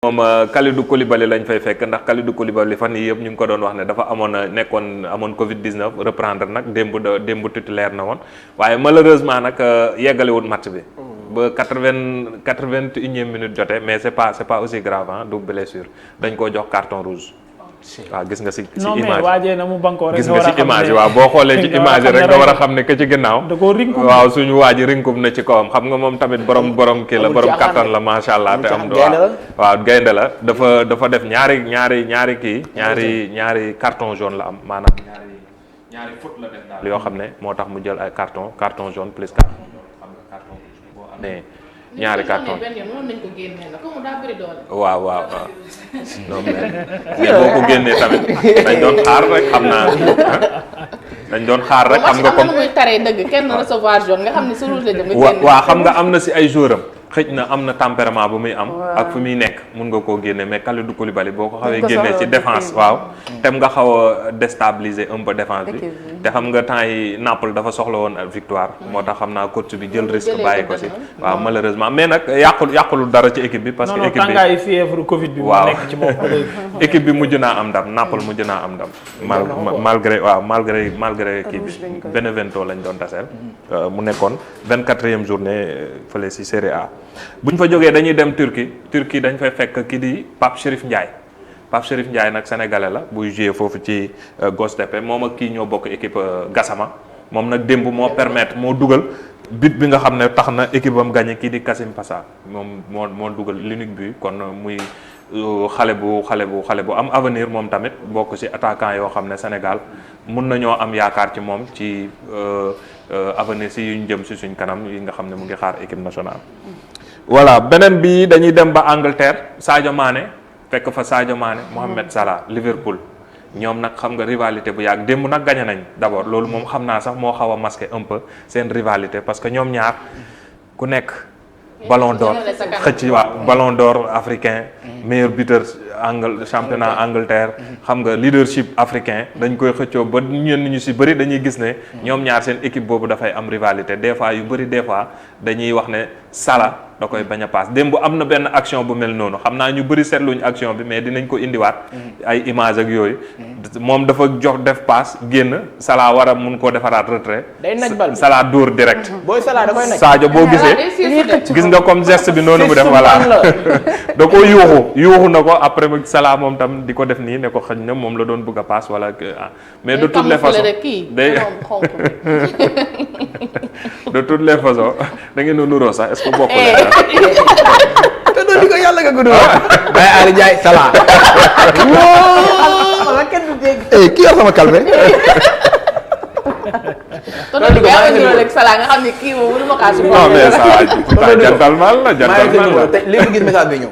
moom Kalidou Koulibaly lañ fay fekk ndax Kalidou Koulibaly fan yii yëpp ñu ngi ko doon wax ne dafa amoon Covid 19 reprendre nag démb titulaire na woon waaye malheureusement nag yeggalewul match bi. ba 81e minute jotee mais c'est pas aussi grave du blessure dañ koo jox carton rouge. waaw gis nga si image non mais waajee na mu bankoo rek gis nga si image waaw boo xoolee ci image rek nga war a xam ne que ci ginnaaw waaw suñu waaji rinkum na ci kawam xam nga moom tamit borom kii la borom kattan la macha allah te am waaw gaynde la dafa def ñaari carton jaune la am maanaam ñaari faute la def daal yoo xam ne moo tax mu jël ay carton jaune plus carton jaune xam nga carton rouge boo amee ñaari carton waaw non mais boo ko génnee tamit dañ doon xaar rek xam naa dañ doon xaar rek xam nga comme muy taree dëgg kenn recevoir jaune nga xam ne su rouge la jëm waaw xam nga am na si ay joueur am xëj na am na tempérament bu muy am ak fu muy nekk mun nga koo génne mais Kalidou Koulibaly boo ko xawee génne ci défense waaw tem nga xaw a déstabiliser un peu défense bi te xam nga temps yi Naples dafa soxla woon victoire moo tax xam naa coach bi jël risque bàyyi ko si waaw malheureusement mais nag yàqulu dara ci équipe bi parce que équipe bi tàngaayu fièvre Covid bi waaw nekk ci moom équipe bi mujj naa am ndam Naples mujj naa am ndam malgré kii bi Benevento lañ doon taseel mu nekkoon 24e journée fële si Serie A bu ñu fa jógee dañuy dem Turquie dañ fay fekk kii di Pape Chérif Ndiaye nag sénégalais la buy joué foofu ci Göztepe moom ak kii ñoo bokk équipe Gassama moom nag démb moo dugal but bi nga xam ne tax na équipe am gagné kii di Kassim Passa moom moo dugal l'unique but kon muy xale bu am avenir moom tamit bokk ci attaquant yoo xam ne Sénégal mun nañoo am yaakaar ci moom ci avenir si yuñ jëm si suñ kanam yi nga xam ne mu ngi xaar équipe nationale. voilà beneen bi dañuy dem ba Angleterre Sadio Mané fekk fa Sadio Mané Mohamed Salah Liverpool ñoom nag xam nga rivalité bu yàgg démb nag gagné nañ d'abord loolu moom xam naa sax moo xaw a masqué un peu seen rivalité parce que ñoom ñaar ku nekk ballon d'or xëcc waa ballon d'or africain meilleur buteur championnat Angleterre xam nga leadership africain dañ koy xëccoo ba ñenn ñu si bëri dañuy gis ne ñoom ñaar seen équipe boobu dafay am rivalité des fois dañuy wax ne Salah da koy bañ a paas démb am na benn action bu mel noonu xam naa ñu bëri seetluñ action bi mais dinañ ko indiwaat ay image ak yooyu moom dafa def paas génn Salah war a mun koo defaraat retrait Salah dóor direct Sadio boo gisee gis nga comme geste bi noonu mu def voilà da ko yuuxu na ko après Salah moom tam di ko def nii ne ko xëñ na moom la doon bëgg a paas wala mais de toutes les façons de toutes les façons da ngeen nuroo sax est-ce que bokk leen te doon di ko yàlla nga gudd Baye Ali Ndiaye Salah wala kenn du dégg kii yor sama calme tonton di nga nuroo rek Salah nga xam ne kii moom mënu ma kaa si non mais Salah gentleman la léegi gis message bi ñëw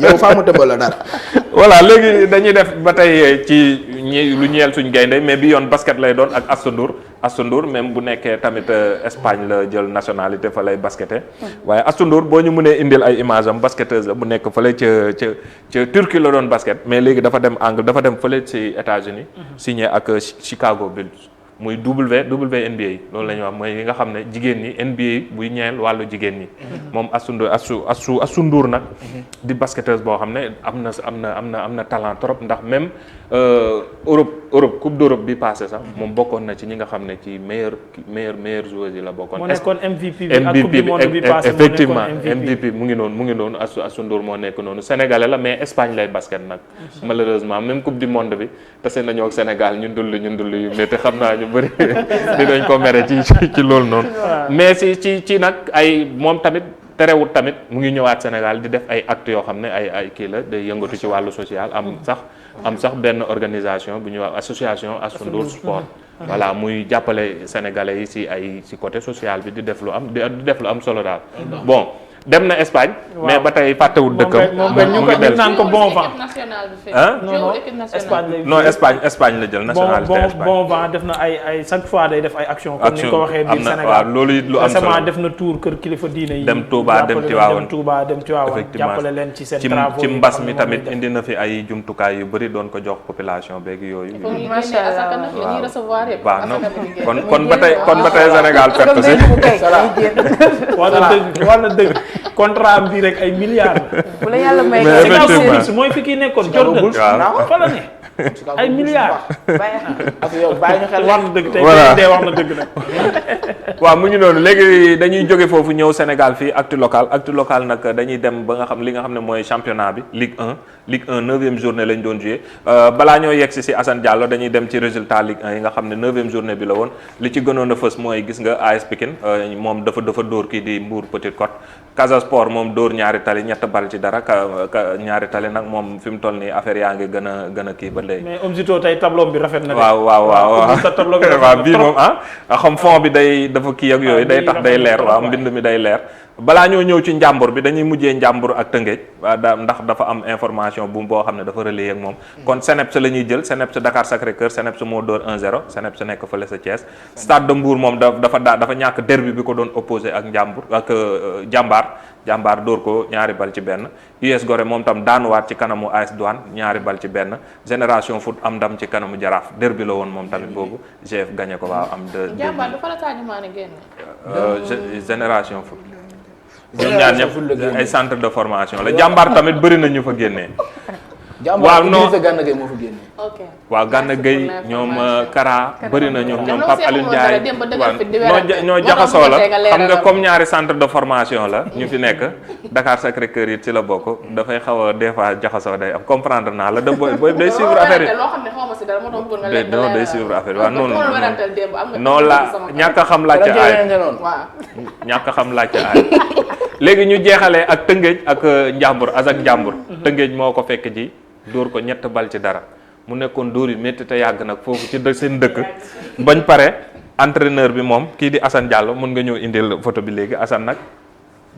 yow faa mu tëmbal la dara voilà léegi dañuy def ba tey ci lu ñeel suñ gaynde mais bi yoon basket lay doon ak Astou Ndour même bu nekkee tamit Espagne la jël nationalité fa lay basketé waaye Astou Ndour boo ñu mënee indil ay image am basketteuse la bu nekk fële ca Turquie la doon basket mais léegi dafa dem fële ci États-Unis signé ak Chicago Bulls muy WNBA loolu la ñuy wax mooy yi nga xam ne jigéen ñi NBA buy ñeel wàllu jigéen ñi moom Astou Ndour nag di basketteuse boo xam ne am na talent trop ndax même Europe coupe d'Europe bi passé sax moom bokkoon na ci ñi nga xam ne ci meilleure joueuse yi la bokkoon. moo nekkoon MVP bi ak coupe du monde bi passé effectivement MVP mu ngi noonu Astou Ndour moo nekk noonu sénégalais la mais Espagne lay basket nag malheureusement même coupe du monde bi tase nañoo ak Sénégal ñun dul yu mais te xam naa ñu bëri dinañ ko mere ci loolu noonu mais ci nag ay moom tamit terewut tamit mu ngi ñëwaat Sénégal di def ay actes yoo xam ne ay kii la day yëngatu ci wàllu social am sax benn organisation bu ñuy wax association Astou Ndour sport voilà muy jàppale sénégalais yi ci côté social bi di def lu am solo daal bon dem na Espagne. mais ba tey fàttewul dëkkam. moom ñu naan ko bon vent. Espagne la jël nationalité Espagne. bon vent def na ay chaque fois day def ay action comme ni nga ko waxee biir Sénégal waaw loolu it lu am solo def na tour kër kilifa diine yi. dem Touba dem Tivaouane effectivement jàppale leen ci seen travaux ci mbas mi tamit indi na fi ay jumtukaay yu bëri doon ko jox population beeg yooyu. macha allah waaw kon ba tey Sénégal perte si. wala dëgg contrat am bi rek ay milliards la. bu la yàlla may Mais nga effectivement. mooy fi kii nekkoon Jordan fa la ne ay milliards. ak yow bàyyi ñu xel wax na dëgg tey Voilà. dee wax na dëgg nag. waaw mu ngi noonu léegi dañuy jóge foofu ñëw Sénégal fii actu local nag dañuy dem ba nga xam li nga xam ne mooy championnat bi Ligue 1 9e journée lañ doon joué balaa ñoo yegg si Assane Diallo dañuy dem ci résultat Ligue 1 yi nga xam ne 9e journée bi la woon li ci gënoon a fës mooy gis nga AS Pikine moom dafa dóor kii di Mbour Petite Côte Casa Sport moom dóor ñaari tali ñett bal ci dara ñaari tali nag moom fi mu toll nii affaire yaa ngi gën a kii ba léegi. mais Omzito tey tableau bi rafet na de. waaw sa tableau bi rafet na waaw bii moom xam fond bi dafa kii ak yooyu day tax day leer waaw mbind mi day leer balaa ñoo ñëw ci njàmbur bi dañuy mujjee njàmbur ak Tëngéej ndax dafa am information bu boo xam ne dafa relayer ak moom kon Seneps la ñuy jël Seneps Dakar Sacré-Cœur Seneps moo dóor 1-0 Seneps nekk fële sa Thiès Stade de Mbour moom dafa ñàkk derby bi ko doon opposé ak njàmbur ak jàmbaar dóor ko ñaari bal ci benn US Gorée moom tam daanuwaat ci kanamu AS Douane ñaari bal ci benn Génération Foot am ndam ci kanamu Jaraaf derby la woon moom tamit boobu GF gagné ko waaw am jàmbaar dafa la Sadio Mané génn. Génération Foot ñoom ñaar ñëpp ay centre de formation la jàmbaar tamit bëri na ñu fa génnee. waaw non Gana Gueye moo fa génnee. ok waaw Gana Gueye ñoom Kara bëri na ñoom Pape Alioune Ndiaye waaw ñoo jaxasoo la xam nga comme ñaari centre de formation la ñu fi nekk Dakar Sacré-Cœur yi ci la bokk dafay xaw a des fois jaxasoo day am comprendre naa la da booy day suivre affaire yi loo xam ne xaw ma si dara moo doon bëgg nga leen non day suivre affaire yi waaw noonu noonu noonu la ñàkk a xam laajte aay waaw ñàkk a xam laajte aay léegi ñu jeexalee ak Tëngéej ak Njàmbur Azak Njàmbur Tëngéej moo ko fekk ji dóor ko ñett bal ci dara mu nekkoon dóor yu métti te yàgg nag foofu ci seen dëkk bañ pare entraîneur bi moom kii di Assane Diallo mun nga ñëw indil photo bi léegi Assane nag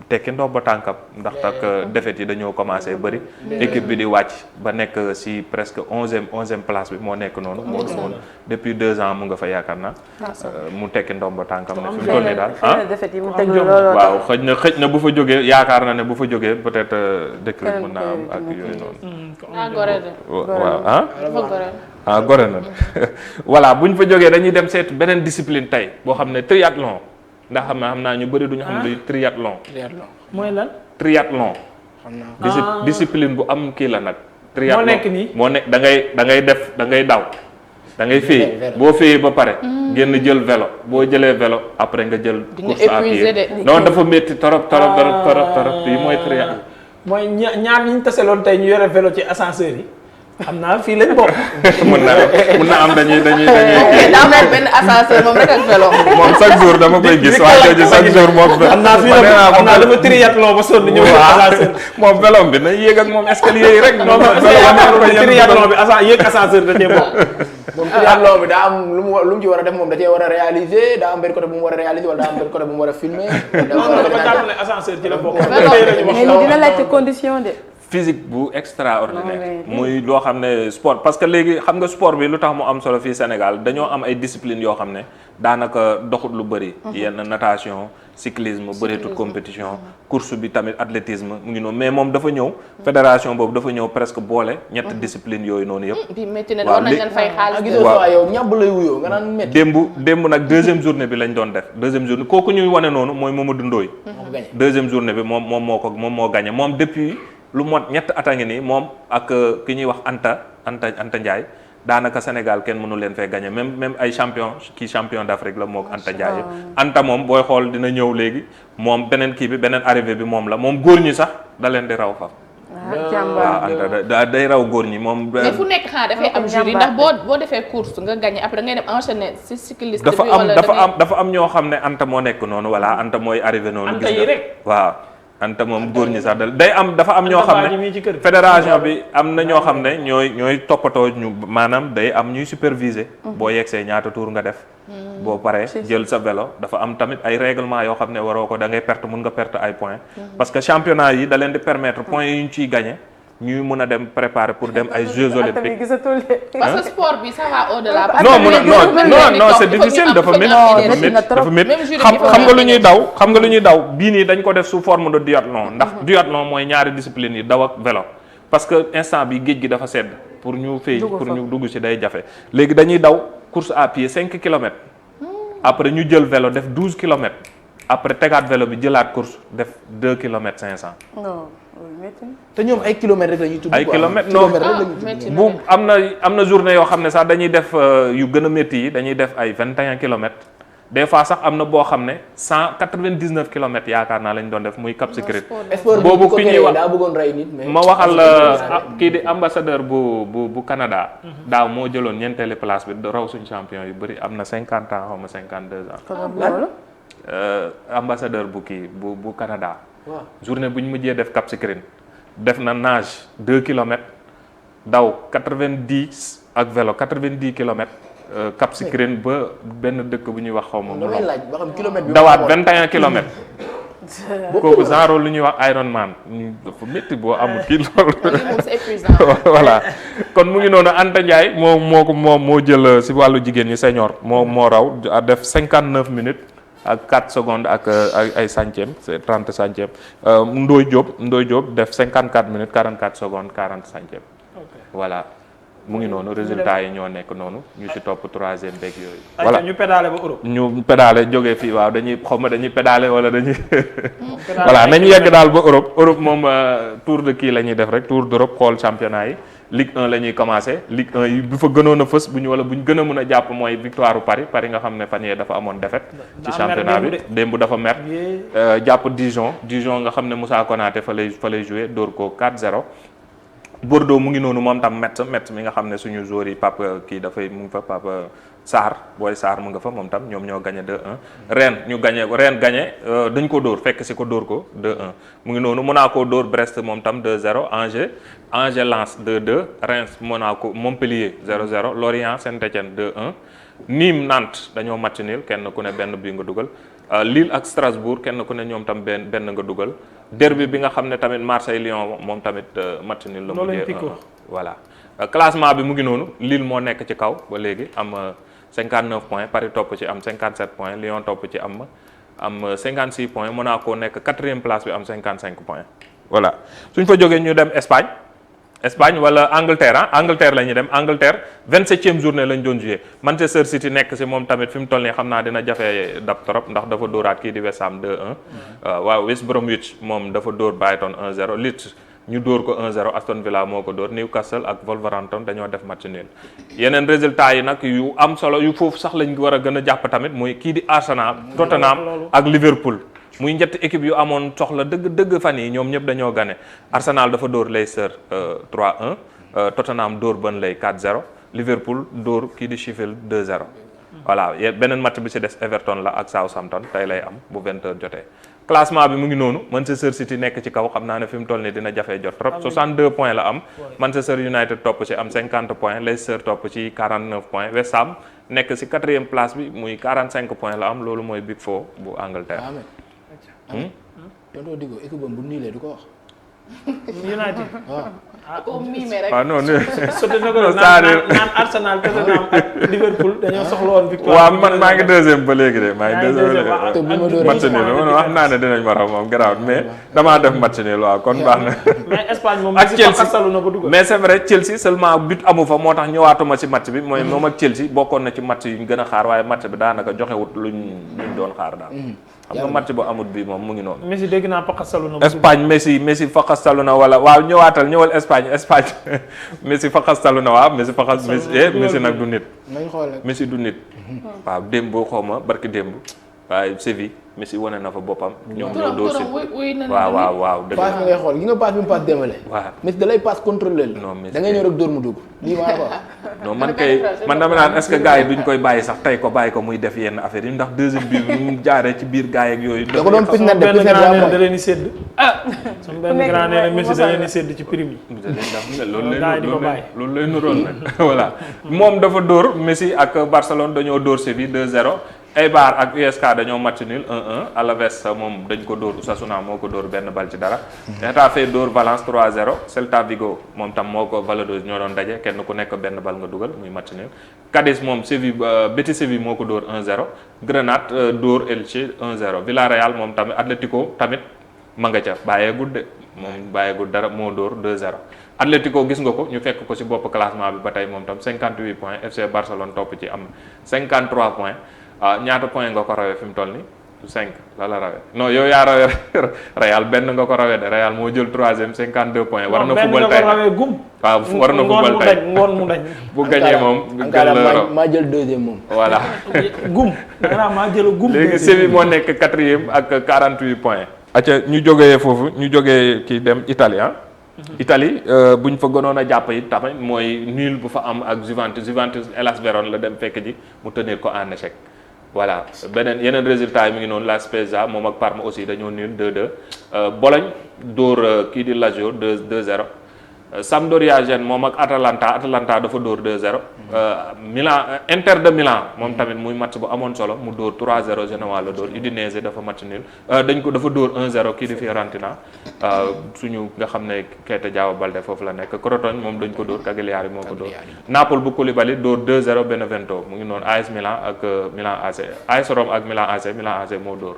tekki ndox ba tànkam ndax tak défaite yi dañoo commencé bëri équipe bi di wàcc ba nekk si presque onzième place bi moo nekk noonu moo depuis 2 ans mu nga fa yaakaar na mu tekki ndox ba tànkam ne fi mu toll nii daal waaw xëj na bu fa jógee yaakaar na ne bu fa jógee peut-être déclic mën naa am ak yooyu noonu waaw gore na voilà bu ñu fa jógee dañuy dem seet beneen discipline tey boo xam ne triathlon ndax xam naa ñu bëri duñu xam luy triathlon. mooy lan. triathlon. discipline bu am kii la nag. triathlon moo nekk nii moo nekk da ngay daw da ngay féey boo féeyee ba pare. génn jël vélo boo jëlee vélo après nga jël. course à pied non dafa métti torop yi mooy triathlon. mooy ñaar ñi ñu taseloon tey ñu yore vélo ci ascenseur yi. xam naa fii lañ bokk. mën na am dañuy. daa mel benn ascenseur moom rek ak vélo. moom chaque jour dama koy gis waaye jooju chaque jour moom. xam naa fii la xam naa dafa triathlon ba sonn ñëw ascenseur. moom vélo bi na yéeg ak moom escalier yi rek. non triathlon bi yéeg ascenseur da cee bokk. moom triathlon bi daa am lu mu ci war a def moom da cee war a réaliser daa am benn côté bu mu war a réaliser wala daa am benn côté bu mu war a filmer. dafa jàpp ne ascenseur ci la bokk. mais dina laajte condition de. physique bu extraordinaire muy loo xam ne sport parce que léegi xam nga sport bi lu tax mu am solo fii Sénégal dañoo am ay discipline yoo xam ne daanaka doxut lu bëri yenn natation cyclisme bëreetut compétition course bi tamit athlétisme mu ngi noonu mais moom dafa ñëw fédération boobu dafa ñëw presque boole ñetti discipline yooyu noonu yëpp bi métti na doon nañ leen fay xaalis waaw yow ñàbb lay wuyoo nga naan métti démb nag deuxième journée bi lañ doon def deuxième journée kooku ñuy wane noonu mooy Mamadou Ndoye deuxième journée bi moom moo gagné moom depuis lu mot ñett at a ngi nii moom ak ki ñuy wax Anta Ndiaye daanaka Sénégal kenn mënu leen fee gagné même ay champion d'Afrique la mook Anta Ndiaye Anta moom booy xool dina ñëw léegi moom beneen kii bi beneen arrivé bi moom la moom góor ñi sax da leen di raw fa waaw Anta day raw góor ñi moom. mais fu nekk xanaa dafay am jury ndax boo defee course nga gagné après ngay dem enchaîner si cycliste bi wala dafa am ñoo xam ne Anta moo nekk noonu voilà Anta mooy arrivé noonu. Anta yi rek waaw. Anta moom góor ñi sax dafa am ñoo xam ne fédération bi am na ñoo xam ne ñooy toppatoo ñu maanaam day am ñuy superviser boo yegsee ñaata tour nga def boo paree jël sa vélo dafa am tamit ay règlement yoo xam ne waroo ko da ngay perte mun nga perte ay points parce que championnat yi da leen di permettre points yi ñu ciy gagné ñuy mën a dem préparer pour dem ay Jeux olympiques. parce que sport bi ça va au-delà. non c'est difficile dafa métti xam nga lu ñuy daw bii nii dañ ko def sous forme de duathlon ndax duathlon mooy ñaari discipline yi daw ak vélo parce que instant bi géej gi dafa sedd pour ñu fay pour ñu dugg ci day jafe léegi dañuy daw course à pied 5 kilomètres après ñu jël vélo def 12 kilomètres après tegaat vélo bi jëlaat course def 2 kilomètres 500. non loolu métti na. te ñoom ay kilomètres rek la ñuy tudd. ay kilomètres non métti na bu am na journée yoo xam ne sax dañuy def yu gën a métti yi dañuy def ay 21 kilomètres des fois sax am na boo xam ne 199 kilomètres yaakaar naa lañ doon def muy Cap Skirring. sport bi boobu ko ki ñuy créé wax daa bëggoon rey nit mais. ma waxal kii di ambassadeur bu Canada. daaw moo jëloon ñeenteeli place bi raw suñu champion yu bëri am na 50 ans xaw ma 52 ans. loolu. ambassadeur bu kii bu Canada. waaw journée bu ñu mujjee def Cap Skirring def na nage 2 kilomètres daw 90 ak vélo 90 kilomètres. Cap Skirring ba benn dëkk bu ñuy wax xaw ma. damay laaj ba xam kilomètre bi. dawaat 21 kilomètres. kooku genre lu ñuy wax Ironman ñu dafa métti boo amul kii loolu. voilà kon mu ngi noonu Anta Ndiaye moo jël si wàllu jigéen ñi senior moo raw def 59 minutes ak 4 secondes ak ay centièmes c'est 30 centièmes Ndoye Diop def 54 minutes 44 secondes 40 centièmes. voilà. mu ngi noonu résultat yi ñoo nekk noonu ñu ci topp troisième beeg yooyu. voilà ñu pédalé ba Europe. ñu pédalé jógee fii waaw dañuy pédalé wala dañuy. voilà nañu yegg daal ba Europe moom tour de kii la ñuy def rek tour d'Europe xool championnat yi Ligue 1 la ñuy commencé Ligue 1 yi bu fa gënoon a fës bu ñu gën a mën a jàpp mooy victoire Paris nga xam ne fan yee dafa amoon défaite. ci championnat bi démb dafa mer. jàpp Dijon nga xam ne Moussa Konaté fa lay joué dóor ko 4-0. Bordeaux mu ngi noonu moom tam Metz mi nga xam ne suñu joueur yi mu ngi fa Pape Sarr booy Sarr mu nga fa moom tam ñoom ñoo gagné 2-1 Rennes gagné dañ ko dóor fekk si ko dóor ko 2-1 mu ngi noonu Monaco dóor Brest moom tam 2-0 Angers Lens 2-2 Reims Monaco Montpellier 0-0 Lorient Saint-Étienne 2-1 Nîmes Nantes dañoo match nul kenn ku ne benn bii nga dugal Lille ak Strasbourg kenn ku ne ñoom tam benn nga dugal derby bi nga xam ne tamit Marseille Lyon moom tamit match nul la mujjee voilà classement bi mu ngi noonu Lille moo nekk ci kaw ba léegi am 59 points Paris topp ci am 57 points Lyon topp ci am 56 points Monaco nekk 4e place bi am 55 points voilà suñ fa jógee ñu dem Espagne wala Angleterre la ñuy dem Angleterre 27e journée lañ doon joué Manchester City nekk si moom tamit fi mu toll nii xam naa dina jafe dab trop ndax dafa dóoraat kii di West Ham 2-1 waaw West Bromwich moom dafa dóor Brighton 1-0 Leeds ñu dóor ko 1-0 Aston Villa moo ko dóor Newcastle ak Wolverhampton dañoo def match nul yeneen résultats yi nag yu am solo yu foofu sax lañ war a gën a jàpp tamit muy kii di Arsenal Tottenham ak Liverpool muy ñetti équipe yu amoon soxla dëgg fan yi ñoom ñëpp dañoo gagné Arsenal dafa dóor Leicester 3-1 Tottenham dóor Burnley 4-0 Liverpool dóor kii di Sheffield 2-0 voilà beneen match bi ci des Everton la ak Southampton tey lay am bu 20h jotee classement bi mu ngi noonu Manchester City nekk ci kaw xam naa ne fi mu toll nii dina jafee jot trop 62 points la am Manchester United topp ci am 50 points Leicester topp ci 49 points West Ham nekk ci 4e place bi muy 45 points la am loolu mooy Big Four bu Angleterre. tonton Digo équipe bu niilee du ko wax. United. waaw non naan Arsenal Tottenham ak Liverpool dañoo soxla woon victoire. waaw man maa ngi deuxième ba léegi de maa ngi deuxième te bu ma dooree match nul wax naa ne dinañ ma raw moom garaaw mais damaa def match nul waaw kon baax na. mais Espagne moom ak Chelsea salu na ba dugal. mais c'est vrai Chelsea seulement but amu fa moo tax ñëwaatuma ci match bi mooy moom ak Chelsea bokkoon na ci match yu ñu gën a xaar waaye match bi daanaka joxewut luñ doon xaar daal. xam nga match bu amut bi moom mu ngi noonu. Messi dégg naa faqastalu na. Espagne Messi faqastalu na wala waaw ñëwal Espagne Messi faqastalu na waaw Messi nag du nit. nañ xool Messi du nit. waaw démb xaw ma barki démb waaye Séville Messi wane na fa boppam. ñoom ñoo dóor si waaw dëgg passe bi ngay xool gi nga passe bi mu passe démale. waaw Messi da lay passe contrôlé la. non Messi da ngay ñëw rek dóor mu dugg lii maa ko. non man dama naan est-ce que gars yi duñ koy bàyyi sax tey ko bàyyi ko muy def yenn affaire yi ndax deuxième bi mu jaaree ci biir gars yeeg yooyu. da ko doon pis na benn grand da leen di sédd. sama benn grand nee na Messi da leen di sédd ci prime yi. loolu lay nuroon nag voilà moom dafa dóor Messi ak Barcelone dañoo dóor Séville 2-0. Eibar ak USK dañoo match nul 1-1 Alaves moom dañ ko dóor Osasuna moo ko dóor benn bal ci dara. Getafe dóor Valence 3-0 Celta Vigo moom tam moo ko Valladolid ñoo doon daje kenn ku nekk benn bal nga dugal muy match nul. Cadiz moom Betis Séville moo ko dóor 1-0 Grenade dóor Elche 1-0 Villarreal moom tamit Atlético tamit ma nga ca bàyyeegul de moom bàyyeegul dara moo dóor 2-0. Atlético gis nga ko ñu fekk ko ci bopp classement bi ba tey moom tam 58 points FC Barcelone topp ci am 53 points. ñaata point nga ko rawee fi mu toll nii 5 la rawee non yow yaa rawee Real benn nga ko rawee de Real moo jël 3e 52 points. war na football tey rawee gum. waaw war na football tey ngoon mu dañ. bu gagné moom. maa jël 2e moom. voilà. gum maanaam maa jël gum. léegi Séville moo nekk 4e ak 48 points. acca ñu jógee foofu ñu jógee kii dem Italie ah. Italie buñ fa gënoon a jàpp it tamit mooy nul bu fa am ak Juventus Hellas Vérone la dem fekk ji mu tenir ko en échec. voilà yeneen résultat yi mi ngi noonu la Spezia moom ak Parme aussi dañoo nul 2-2 Bologne dóor kii di Lazio 2-0 Sampdoria Gênes moom ak Atalanta dafa dóor 2-0 Milan Inter de Milan moom tamit muy match bu amoon solo mu dóor 3-0 Genoa la dóor Udinese dafa match nul dafa dóor 1-0 kii di Fiorentina suñu nga xam ne Keita Diao Baldé foofu la nekk Crotone moom dañ ko dóor Cagliari moo ko dóor Napoli bu Koulibaly dóor 2-0 Benevento mu ngi noonu AS Milan ak Milan AC AS Rome ak Milan AC moo dóor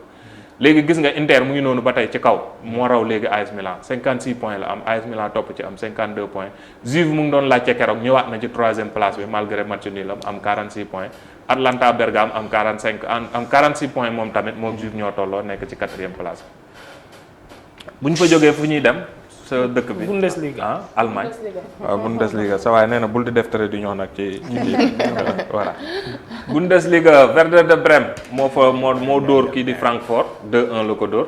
léegi gis nga Inter mu ngi noonu ba tey ci kaw moo raw léegi AS Milan 56 points la am AS Milan topp ci am 52 points Juve mu ngi doon laajte keroog ñëwaat na ci 3e place bi malgré match nul am 46 points Atalanta Bergame am 46 points moom tamit moom Juve ñoo tolloo nekk ci 4e place bi bu ñu fa jógee fu ñuy dem sa dëkk bi Bundesliga Allemagne waaw Bundesliga sa waaye nee na bul di def trait d'union nag ci voilà Bundesliga Werder de Brême moo dóor kii di Francfort 2-1 la ko dóor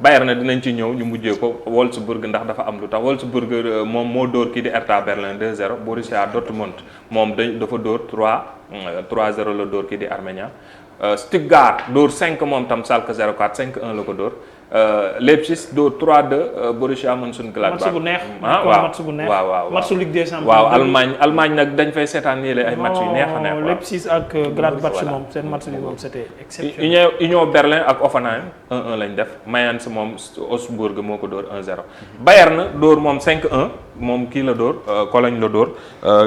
Bayern dinañ ci ñëw ñu mujjee ko Wolfsburg ndax dafa am lu tax Wolfsburg moom moo dóor kii di Hertha Berlin 2-0 Borussia Dortmund moom dafa dóor 3-0 la dóor kii di Arminia Stuttgart dóor 5 moom tam Schalke 04 5-1 la ko dóor Leipzig dóor 3-2 Borussia Mönchengladbach. match bu neex. match bu neex. waaw match Ligue des Champions. waaw Allemagne nag dañ fay seetaan nii ay match yu neex a neex. Leipzig ak Gladbach moom seen match bi moom c'était exceptionnel. Union Berlin ak Hoffenheim 1-1 lañ def Mayence moom Augsburg moo ko dóor 1-0 Bayern dóor moom 5-1 moom kii la dóor Cologne la dóor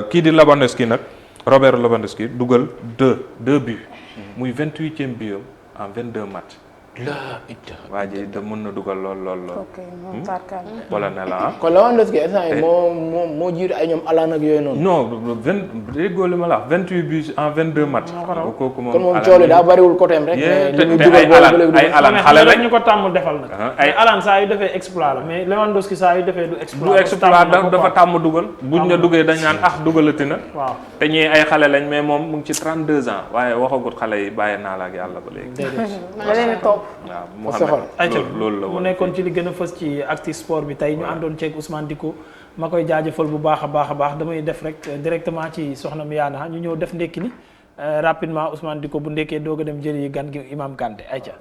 kii di Lewandowski nag Robert Lewandowski dugal 2 buts muy 28e but en 22 matchs. waa ji da mën na dugal lool. ok moom tarkal. wala ne la ah. kon Lewandowski instant yi moo jiitu ay ñoom Alan ak yooyu noonu. non déggoo li ma la wax 28 buts en 22 matchs. kooku moom kon moom coono daa bariwul côté am rek. ay Alan xale lañ ñu ko tàmm defal nag. ay Alan saa yu defee exploit la mais Lewandowski saa yu defee du exploit. dafa tàmm dugal. buñ la duggee dañ naan dugalati na. waaw te ñii ay xale lañ mais moom mu ngi ci 32 ans waaye waxagut xale yi bàyyi naa la ak yàlla ba léegi. waaw Mouhamed loolu la mu nekkoon ci li gën a fës ci acti sport bi tey ñu àndoon ceeg Ousmane Dicko ma koy jaajëfal bu baax a baax damay def rek directement ci soxna mi yaana ñu ñëw def ndekki ni rapidement Ousmane Dicko bu ndekkee doog a dem jëli gan gi Imam Kanté ayca